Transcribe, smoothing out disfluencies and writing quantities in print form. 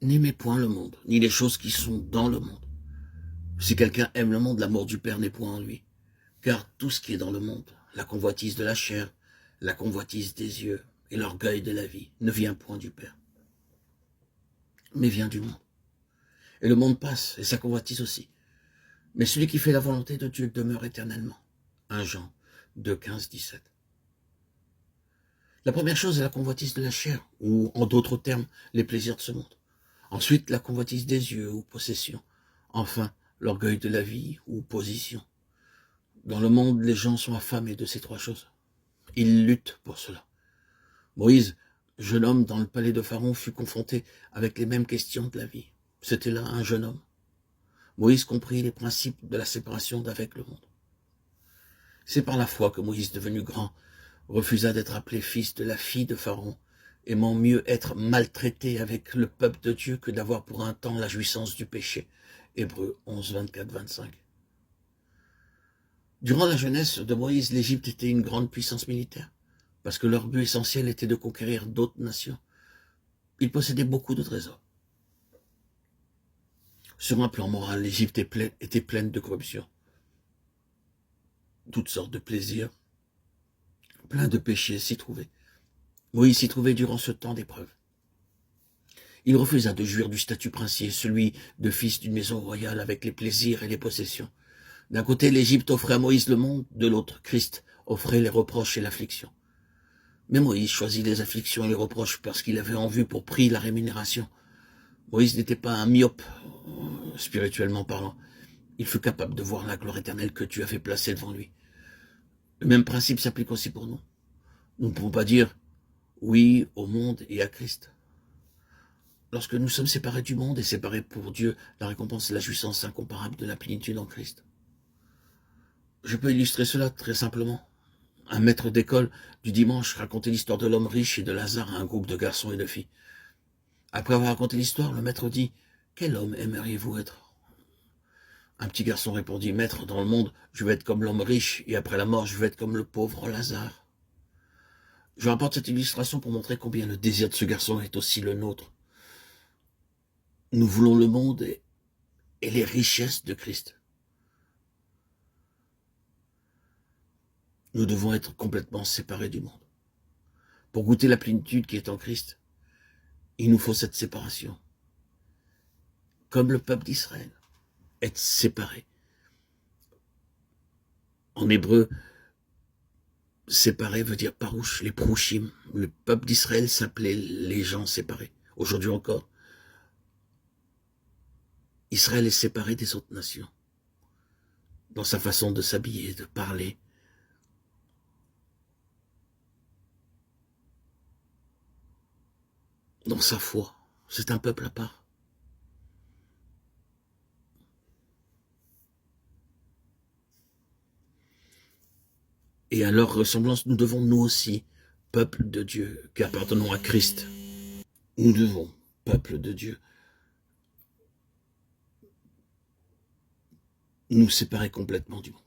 N'aimez point le monde, ni les choses qui sont dans le monde. Si quelqu'un aime le monde, l'amour du Père n'est point en lui. Car tout ce qui est dans le monde, la convoitise de la chair, la convoitise des yeux et l'orgueil de la vie, ne vient point du Père, mais vient du monde. Et le monde passe, et sa convoitise aussi. Mais celui qui fait la volonté de Dieu demeure éternellement. 1 Jean 2, 15, 17. La première chose est la convoitise de la chair, ou en d'autres termes, les plaisirs de ce monde. Ensuite, la convoitise des yeux, ou possession. Enfin, l'orgueil de la vie, ou position. Dans le monde, les gens sont affamés de ces trois choses. Ils luttent pour cela. Moïse, jeune homme dans le palais de Pharaon, fut confronté avec les mêmes questions de la vie. C'était là un jeune homme. Moïse comprit les principes de la séparation d'avec le monde. C'est par la foi que Moïse, devenu grand, refusa d'être appelé fils de la fille de Pharaon, aimant mieux être maltraité avec le peuple de Dieu que d'avoir pour un temps la jouissance du péché. Hébreux 11, 24, 25. Durant la jeunesse de Moïse, l'Égypte était une grande puissance militaire, parce que leur but essentiel était de conquérir d'autres nations. Ils possédaient beaucoup de trésors. Sur un plan moral, l'Égypte était pleine de corruption, toutes sortes de plaisirs, plein de péchés s'y trouvaient. Moïse s'y trouvait durant ce temps d'épreuve. Il refusa de jouir du statut princier, celui de fils d'une maison royale avec les plaisirs et les possessions. D'un côté, l'Égypte offrait à Moïse le monde, de l'autre, Christ offrait les reproches et l'affliction. Mais Moïse choisit les afflictions et les reproches parce qu'il avait en vue pour prix la rémunération. Moïse n'était pas un myope, spirituellement parlant. Il fut capable de voir la gloire éternelle que Dieu avait placée devant lui. Le même principe s'applique aussi pour nous. Nous ne pouvons pas dire oui au monde et à Christ. Lorsque nous sommes séparés du monde et séparés pour Dieu, la récompense est la jouissance incomparable de la plénitude en Christ. Je peux illustrer cela très simplement. Un maître d'école du dimanche racontait l'histoire de l'homme riche et de Lazare à un groupe de garçons et de filles. Après avoir raconté l'histoire, le maître dit « Quel homme aimeriez-vous être ?» Un petit garçon répondit « Maître, dans le monde, je veux être comme l'homme riche et après la mort, je veux être comme le pauvre Lazare. » Je rapporte cette illustration pour montrer combien le désir de ce garçon est aussi le nôtre. Nous voulons le monde et les richesses de Christ. Nous devons être complètement séparés du monde. Pour goûter la plénitude qui est en Christ, il nous faut cette séparation. Comme le peuple d'Israël, être séparé. En hébreu, séparé veut dire parouche, les prouchim. Le peuple d'Israël s'appelait les gens séparés. Aujourd'hui encore, Israël est séparé des autres nations. Dans sa façon de s'habiller, de parler. Dans sa foi. C'est un peuple à part. Et à leur ressemblance, nous devons nous aussi, peuple de Dieu, qui appartenons à Christ, nous devons, peuple de Dieu, nous séparer complètement du monde.